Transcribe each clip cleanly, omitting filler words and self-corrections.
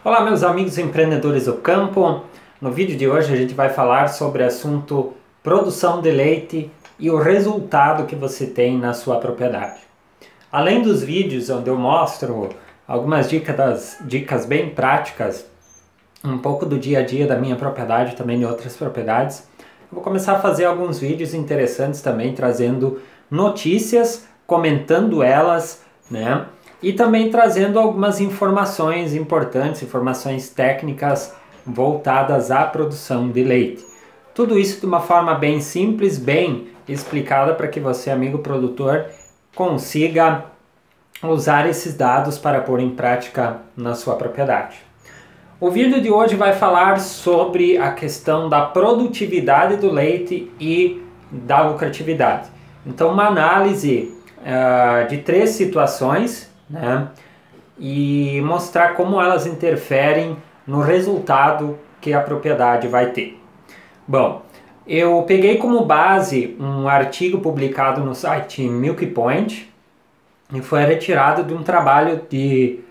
Olá, meus amigos empreendedores do campo. No vídeo de hoje a gente vai falar sobre o assunto produção de leite e o resultado que você tem na sua propriedade. Além dos vídeos onde eu mostro algumas dicas bem práticas, um pouco do dia a dia da minha propriedade e também de outras propriedades, eu vou começar a fazer alguns vídeos interessantes também, trazendo notícias, comentando elas, né? E também trazendo algumas informações importantes, informações técnicas voltadas à produção de leite. Tudo isso de uma forma bem simples, bem explicada para que você, amigo produtor, consiga usar esses dados para pôr em prática na sua propriedade. O vídeo de hoje vai falar sobre a questão da produtividade do leite e da lucratividade. Então, uma análise de 3 situações, né? E mostrar como elas interferem no resultado que a propriedade vai ter. Bom, eu peguei como base um artigo publicado no site Milk Point e foi retirado de um trabalho de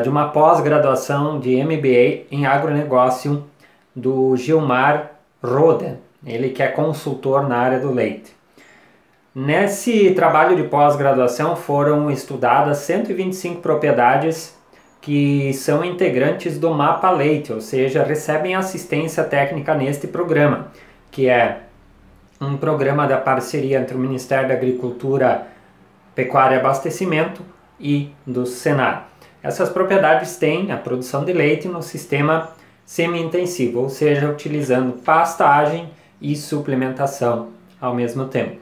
uma pós-graduação de MBA em agronegócio do Gilmar Roden, ele que é consultor na área do leite. Nesse trabalho de pós-graduação foram estudadas 125 propriedades que são integrantes do Mapa Leite, ou seja, recebem assistência técnica neste programa, que é um programa da parceria entre o Ministério da Agricultura, Pecuária e Abastecimento e do Senar. Essas propriedades têm a produção de leite no sistema semi-intensivo, ou seja, utilizando pastagem e suplementação ao mesmo tempo.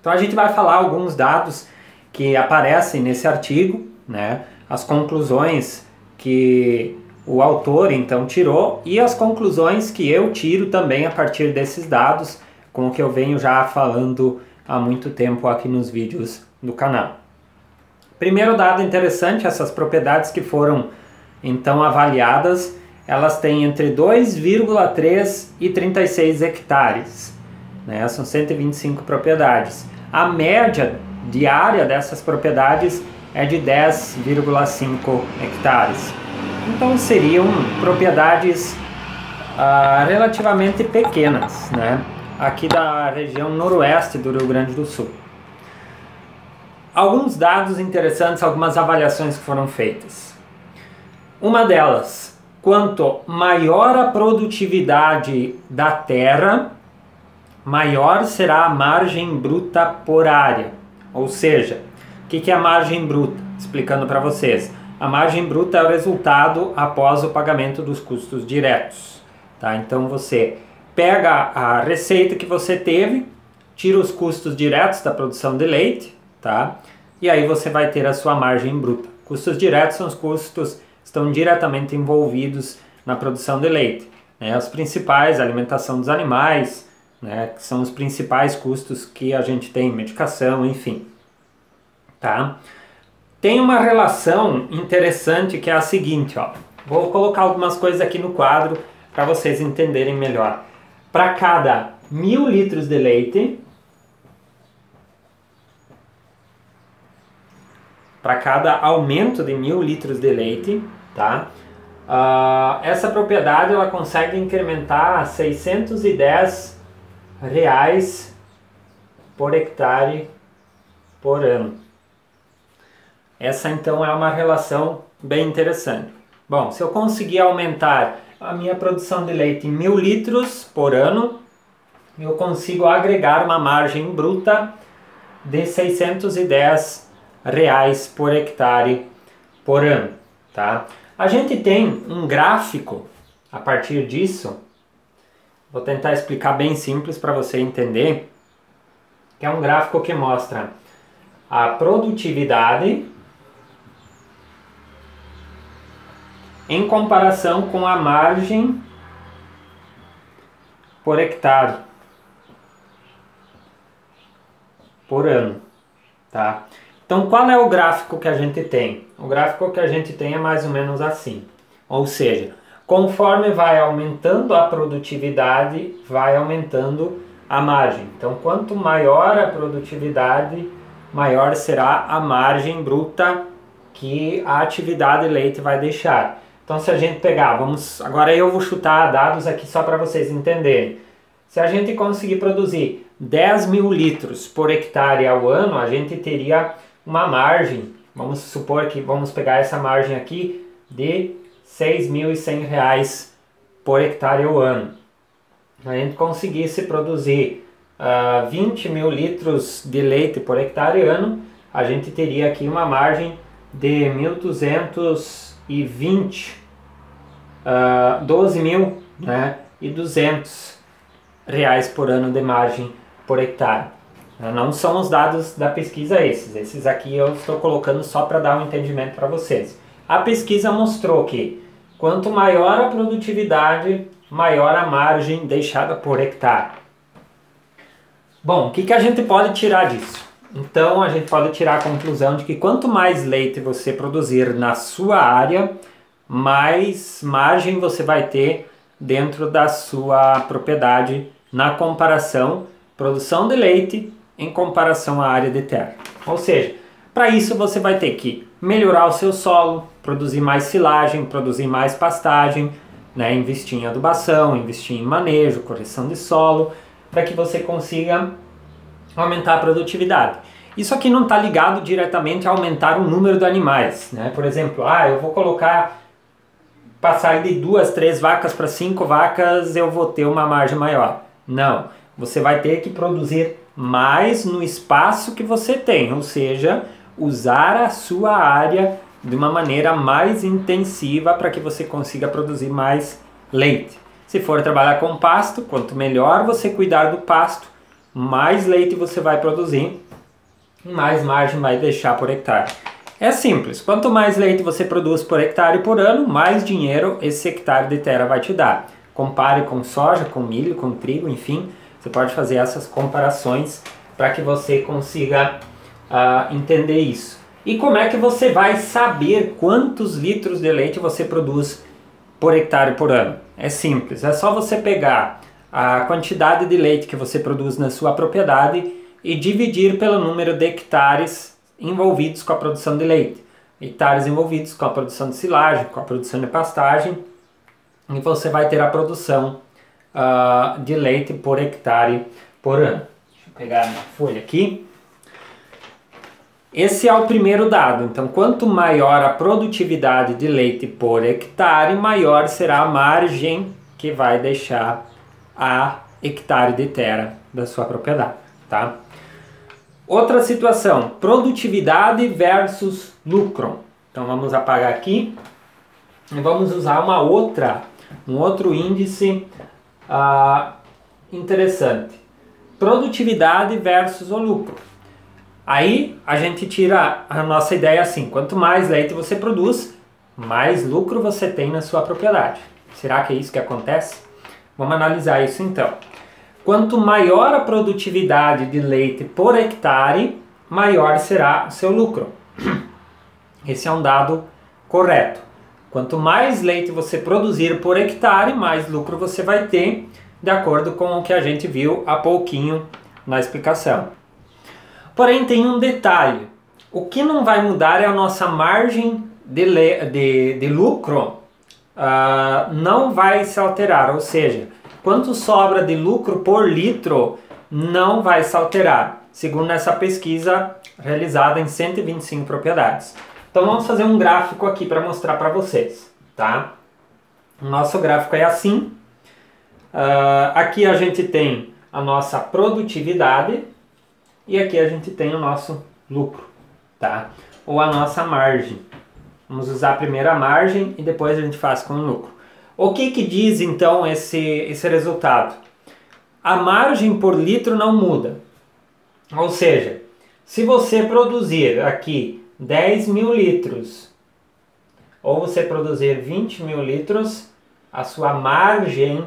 Então a gente vai falar alguns dados que aparecem nesse artigo, né? As conclusões que o autor então tirou e as conclusões que eu tiro também a partir desses dados, com o que eu venho já falando há muito tempo aqui nos vídeos do canal. Primeiro dado interessante, essas propriedades que foram então avaliadas, elas têm entre 2,3 e 36 hectares, né? São 125 propriedades. A média diária dessas propriedades é de 10,5 hectares. Então seriam propriedades relativamente pequenas, né? Aqui da região noroeste do Rio Grande do Sul. Alguns dados interessantes, algumas avaliações que foram feitas. Uma delas, quanto maior a produtividade da terra, maior será a margem bruta por área. Ou seja, o que é a margem bruta? Explicando para vocês. A margem bruta é o resultado após o pagamento dos custos diretos. Tá? Então você pega a receita que você teve, tira os custos diretos da produção de leite, tá? E aí você vai ter a sua margem bruta. Custos diretos são os custos que estão diretamente envolvidos na produção de leite, né? Os principais, a alimentação dos animais, né, que são os principais custos que a gente tem, medicação, enfim. Tá? Tem uma relação interessante que é a seguinte, ó. Vou colocar algumas coisas aqui no quadro para vocês entenderem melhor. Para cada 1.000 litros de leite, para cada aumento de 1.000 litros de leite, tá? Essa propriedade ela consegue incrementar 610 reais por hectare por ano. Essa então é uma relação bem interessante. Bom, se eu conseguir aumentar a minha produção de leite em 1.000 litros por ano, eu consigo agregar uma margem bruta de 610 reais por hectare por ano, tá? A gente tem um gráfico a partir disso. Vou tentar explicar bem simples para você entender, que é um gráfico que mostra a produtividade em comparação com a margem por hectare por ano, tá? Então qual é o gráfico que a gente tem? O gráfico que a gente tem é mais ou menos assim, ou seja, conforme vai aumentando a produtividade, vai aumentando a margem. Então, quanto maior a produtividade, maior será a margem bruta que a atividade leite vai deixar. Então se a gente pegar, agora eu vou chutar dados aqui só para vocês entenderem. Se a gente conseguir produzir 10 mil litros por hectare ao ano, a gente teria uma margem, vamos supor que vamos pegar essa margem aqui de R$ 6.100 por hectare ao ano. Se a gente conseguisse produzir 20 mil litros de leite por hectare ano, a gente teria aqui uma margem de 1.220, 12.000, né, e R$200 por ano de margem por hectare. Não são os dados da pesquisa esses aqui eu estou colocando só para dar um entendimento para vocês. A pesquisa mostrou que quanto maior a produtividade, maior a margem deixada por hectare. Bom, o que a gente pode tirar disso? Então a gente pode tirar a conclusão de que quanto mais leite você produzir na sua área, mais margem você vai ter dentro da sua propriedade na comparação produção de leite em comparação à área de terra. Ou seja, para isso você vai ter que melhorar o seu solo, produzir mais silagem, produzir mais pastagem, né, investir em adubação, investir em manejo, correção de solo, para que você consiga aumentar a produtividade. Isso aqui não está ligado diretamente a aumentar o número de animais, né? Por exemplo, eu vou passar de 2, 3 vacas para 5 vacas, eu vou ter uma margem maior. Não, você vai ter que produzir mais no espaço que você tem, ou seja, usar a sua área de uma maneira mais intensiva para que você consiga produzir mais leite. Se for trabalhar com pasto, quanto melhor você cuidar do pasto, mais leite você vai produzir, mais margem vai deixar por hectare. É simples, quanto mais leite você produz por hectare por ano, mais dinheiro esse hectare de terra vai te dar. Compare com soja, com milho, com trigo, enfim, você pode fazer essas comparações para que você consiga entender isso. E como é que você vai saber quantos litros de leite você produz por hectare por ano? É simples, é só você pegar a quantidade de leite que você produz na sua propriedade e dividir pelo número de hectares envolvidos com a produção de leite. Hectares envolvidos com a produção de silagem, com a produção de pastagem, e você vai ter a produção de leite por hectare por ano. Deixa eu pegar a minha folha aqui. Esse é o primeiro dado. Então, quanto maior a produtividade de leite por hectare, maior será a margem que vai deixar a hectare de terra da sua propriedade, tá? Outra situação, produtividade versus lucro. Então vamos apagar aqui e vamos usar um outro índice interessante. Produtividade versus o lucro. Aí a gente tira a nossa ideia assim, quanto mais leite você produz, mais lucro você tem na sua propriedade. Será que é isso que acontece? Vamos analisar isso então. Quanto maior a produtividade de leite por hectare, maior será o seu lucro. Esse é um dado correto. Quanto mais leite você produzir por hectare, mais lucro você vai ter, de acordo com o que a gente viu há pouquinho na explicação. Porém, tem um detalhe. O que não vai mudar é a nossa margem de lucro, não vai se alterar, ou seja, quanto sobra de lucro por litro não vai se alterar, segundo essa pesquisa realizada em 125 propriedades. Então vamos fazer um gráfico aqui para mostrar para vocês, tá? O nosso gráfico é assim. Aqui a gente tem a nossa produtividade e aqui a gente tem o nosso lucro, tá? Ou a nossa margem. Vamos usar primeiro a margem e depois a gente faz com o lucro. O que diz então esse resultado? A margem por litro não muda. Ou seja, se você produzir aqui 10 mil litros ou você produzir 20 mil litros, a sua margem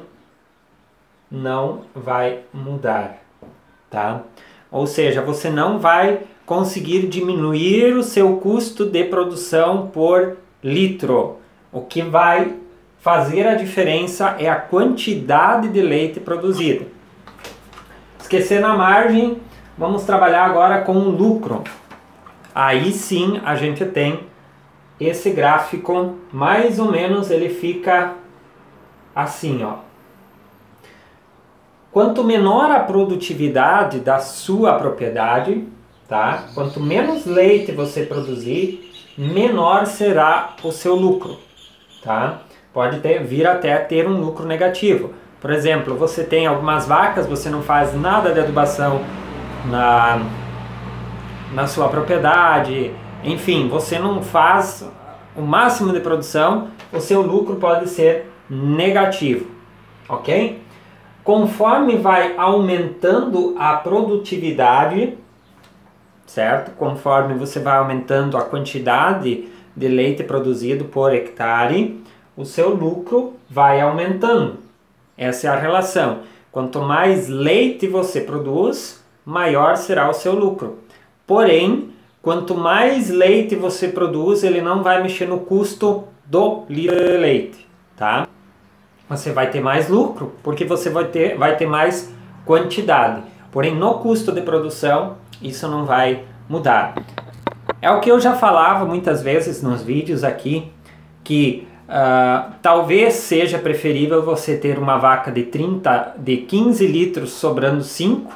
não vai mudar, tá? Ou seja, você não vai conseguir diminuir o seu custo de produção por litro. O que vai fazer a diferença é a quantidade de leite produzida. Esquecendo a margem, vamos trabalhar agora com o lucro. Aí sim a gente tem esse gráfico, mais ou menos, ele fica assim, ó. Quanto menor a produtividade da sua propriedade, tá? Quanto menos leite você produzir, menor será o seu lucro, tá? Pode vir até a ter um lucro negativo. Por exemplo, você tem algumas vacas, você não faz nada de adubação na sua propriedade, enfim, você não faz o máximo de produção, o seu lucro pode ser negativo, ok? Conforme vai aumentando a produtividade, certo? Conforme você vai aumentando a quantidade de leite produzido por hectare, o seu lucro vai aumentando. Essa é a relação. Quanto mais leite você produz, maior será o seu lucro. Porém, quanto mais leite você produz, ele não vai mexer no custo do litro de leite, tá? Você vai ter mais lucro, porque você vai ter mais quantidade. Porém, no custo de produção, isso não vai mudar. É o que eu já falava muitas vezes nos vídeos aqui, que talvez seja preferível você ter uma vaca de 15 litros sobrando 5,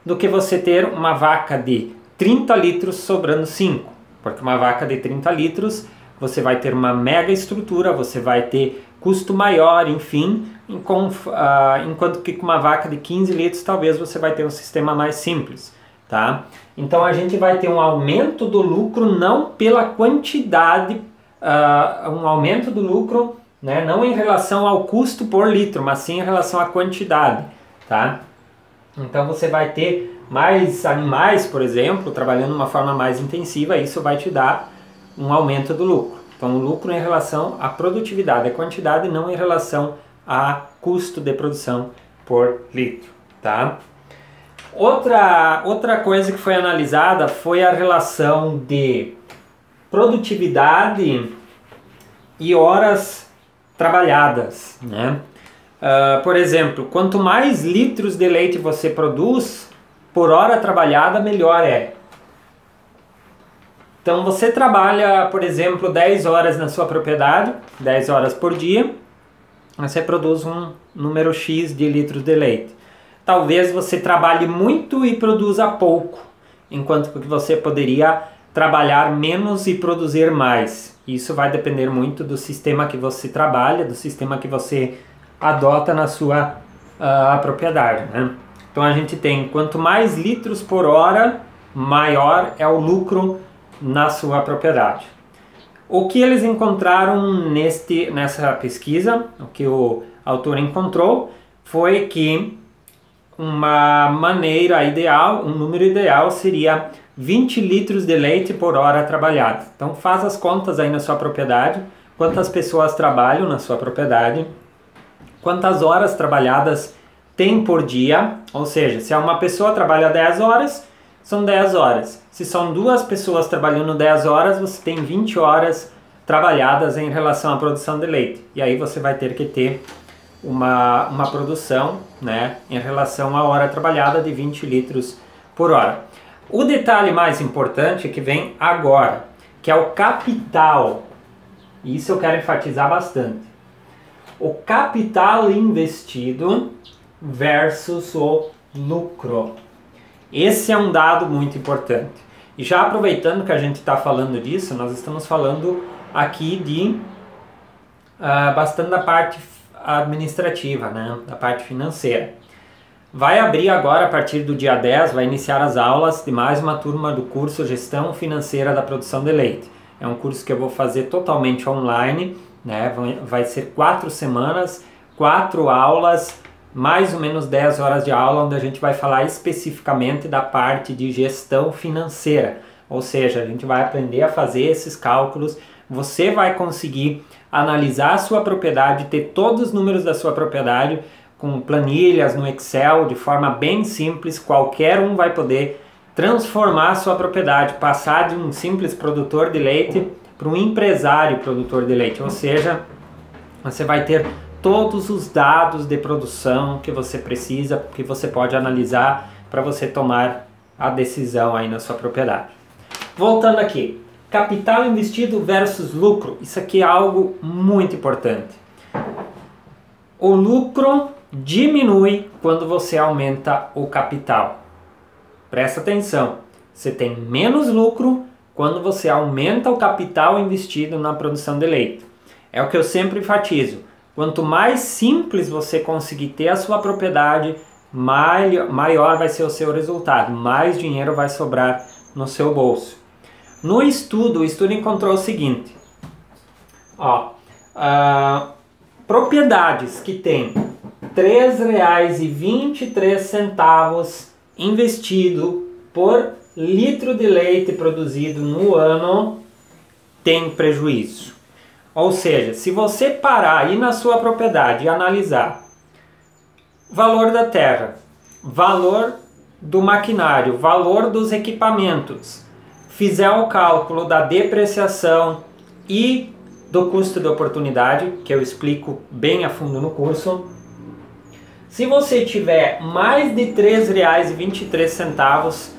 do que você ter uma vaca de 30 litros sobrando 5. Porque uma vaca de 30 litros, você vai ter uma mega estrutura, você vai ter custo maior, enfim, enquanto que com uma vaca de 15 litros talvez você vai ter um sistema mais simples, tá? Então a gente vai ter um aumento do lucro não pela quantidade, um aumento do lucro, né, não em relação ao custo por litro, mas sim em relação à quantidade, tá? Então você vai ter mais animais, por exemplo, trabalhando de uma forma mais intensiva, isso vai te dar um aumento do lucro. Então, o lucro em relação à produtividade, a quantidade, não em relação a custo de produção por litro, tá? Outra coisa que foi analisada foi a relação de produtividade e horas trabalhadas, né? Por exemplo, quanto mais litros de leite você produz por hora trabalhada, melhor é. Então você trabalha, por exemplo, 10 horas na sua propriedade, 10 horas por dia, você produz um número X de litros de leite. Talvez você trabalhe muito e produza pouco, enquanto que você poderia trabalhar menos e produzir mais. Isso vai depender muito do sistema que você trabalha, do sistema que você adota na sua propriedade, né? Então a gente tem, quanto mais litros por hora, maior é o lucro na sua propriedade. O que eles encontraram nessa pesquisa, o que o autor encontrou, foi que uma maneira ideal, um número ideal seria 20 litros de leite por hora trabalhada. Então faz as contas aí na sua propriedade, quantas pessoas trabalham na sua propriedade, quantas horas trabalhadas tem por dia, ou seja, se uma pessoa trabalha 10 horas, são 10 horas. Se são duas pessoas trabalhando 10 horas, você tem 20 horas trabalhadas em relação à produção de leite. E aí você vai ter que ter uma produção, né, em relação à hora trabalhada de 20 litros por hora. O detalhe mais importante que vem agora, que é o capital. Isso eu quero enfatizar bastante. O capital investido versus o lucro. Esse é um dado muito importante. E já aproveitando que a gente está falando disso, nós estamos falando aqui de bastante da parte administrativa, né? Da parte financeira. Vai abrir agora, a partir do dia 10, vai iniciar as aulas de mais uma turma do curso Gestão Financeira da Produção de Leite. É um curso que eu vou fazer totalmente online, né? Vai ser 4 semanas, 4 aulas, mais ou menos 10 horas de aula, onde a gente vai falar especificamente da parte de gestão financeira. Ou seja, a gente vai aprender a fazer esses cálculos, você vai conseguir analisar a sua propriedade, ter todos os números da sua propriedade com planilhas no Excel, de forma bem simples, qualquer um vai poder transformar a sua propriedade, passar de um simples produtor de leite para um empresário produtor de leite, ou seja, você vai ter todos os dados de produção que você precisa, que você pode analisar para você tomar a decisão aí na sua propriedade. Voltando aqui, capital investido versus lucro. Isso aqui é algo muito importante. O lucro diminui quando você aumenta o capital. Presta atenção, você tem menos lucro quando você aumenta o capital investido na produção de leite. É o que eu sempre enfatizo. Quanto mais simples você conseguir ter a sua propriedade, maior vai ser o seu resultado, mais dinheiro vai sobrar no seu bolso. No estudo, o estudo encontrou o seguinte, propriedades que têm R$ 3,23 investido por litro de leite produzido no ano, tem prejuízo. Ou seja, se você parar aí na sua propriedade e analisar valor da terra, valor do maquinário, valor dos equipamentos, fizer o cálculo da depreciação e do custo de oportunidade, que eu explico bem a fundo no curso, se você tiver mais de R$ 3,23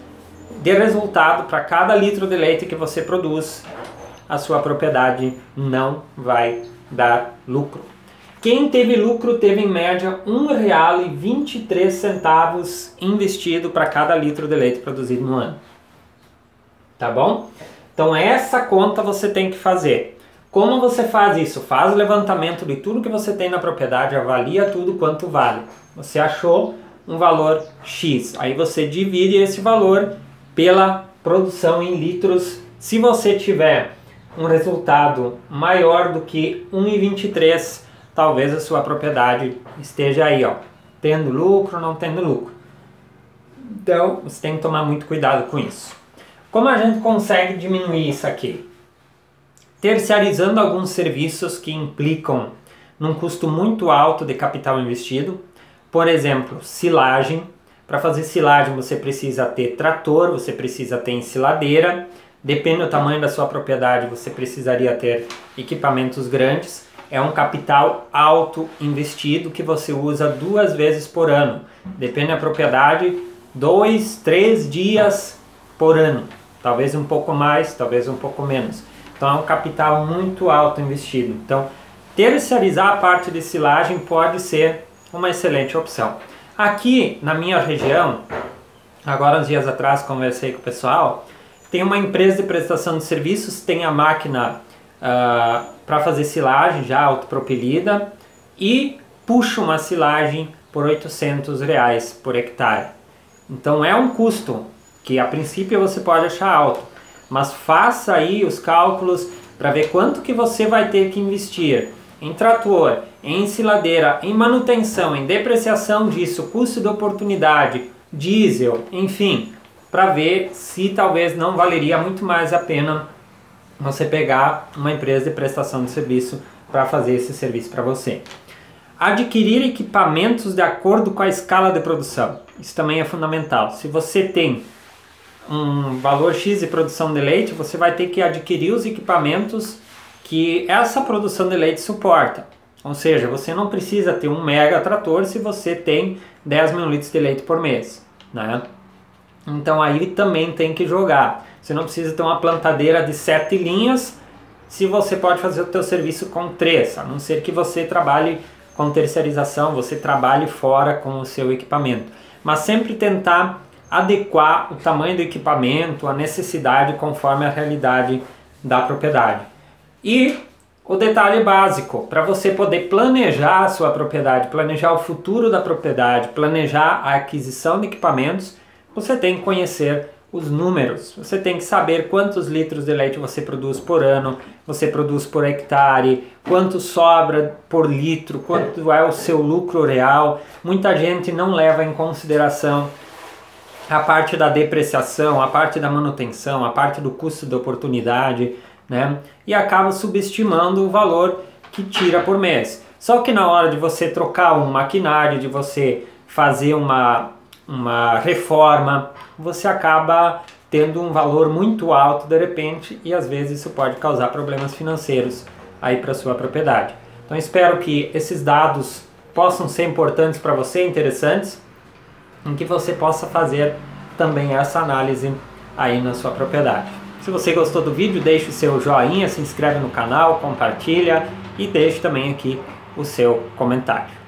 de resultado para cada litro de leite que você produz, a sua propriedade não vai dar lucro. Quem teve lucro teve em média R$ 1,23 investido para cada litro de leite produzido no ano. Tá bom? Então essa conta você tem que fazer. Como você faz isso? Faz o levantamento de tudo que você tem na propriedade, avalia tudo quanto vale. Você achou um valor X, aí você divide esse valor pela produção em litros. Se você tiver um resultado maior do que 1,23, talvez a sua propriedade esteja aí, tendo lucro ou não tendo lucro. Então, você tem que tomar muito cuidado com isso. Como a gente consegue diminuir isso aqui? Terciarizando alguns serviços que implicam num custo muito alto de capital investido. Por exemplo, silagem. Para fazer silagem você precisa ter trator, você precisa ter ensiladeira. Depende do tamanho da sua propriedade, você precisaria ter equipamentos grandes. É um capital alto investido que você usa 2 vezes por ano. Depende da propriedade, 2, 3 dias por ano. Talvez um pouco mais, talvez um pouco menos. Então é um capital muito alto investido. Então terceirizar a parte de silagem pode ser uma excelente opção. Aqui na minha região, agora uns dias atrás conversei com o pessoal, tem uma empresa de prestação de serviços, tem a máquina para fazer silagem já autopropelida e puxa uma silagem por R$800 por hectare. Então é um custo que a princípio você pode achar alto, mas faça aí os cálculos para ver quanto que você vai ter que investir em trator, em ensiladeira, em manutenção, em depreciação disso, custo de oportunidade, diesel, enfim, para ver se talvez não valeria muito mais a pena você pegar uma empresa de prestação de serviço para fazer esse serviço para você. Adquirir equipamentos de acordo com a escala de produção. Isso também é fundamental. Se você tem um valor X de produção de leite, você vai ter que adquirir os equipamentos que essa produção de leite suporta. Ou seja, você não precisa ter um mega trator se você tem 10 mil litros de leite por mês, né? Então aí também tem que jogar. Você não precisa ter uma plantadeira de 7 linhas se você pode fazer o teu serviço com 3, a não ser que você trabalhe com terceirização, você trabalhe fora com o seu equipamento. Mas sempre tentar adequar o tamanho do equipamento, a necessidade conforme a realidade da propriedade. E o detalhe básico, para você poder planejar a sua propriedade, planejar o futuro da propriedade, planejar a aquisição de equipamentos, você tem que conhecer os números. Você tem que saber quantos litros de leite você produz por ano, você produz por hectare, quanto sobra por litro, quanto é o seu lucro real. Muita gente não leva em consideração a parte da depreciação, a parte da manutenção, a parte do custo de oportunidade, né? E acaba subestimando o valor que tira por mês. Só que na hora de você trocar um maquinário, de você fazer uma reforma, você acaba tendo um valor muito alto de repente e às vezes isso pode causar problemas financeiros aí para sua propriedade. Então espero que esses dados possam ser importantes para você, interessantes, em que você possa fazer também essa análise aí na sua propriedade. Se você gostou do vídeo, deixe o seu joinha, se inscreve no canal, compartilha e deixe também aqui o seu comentário.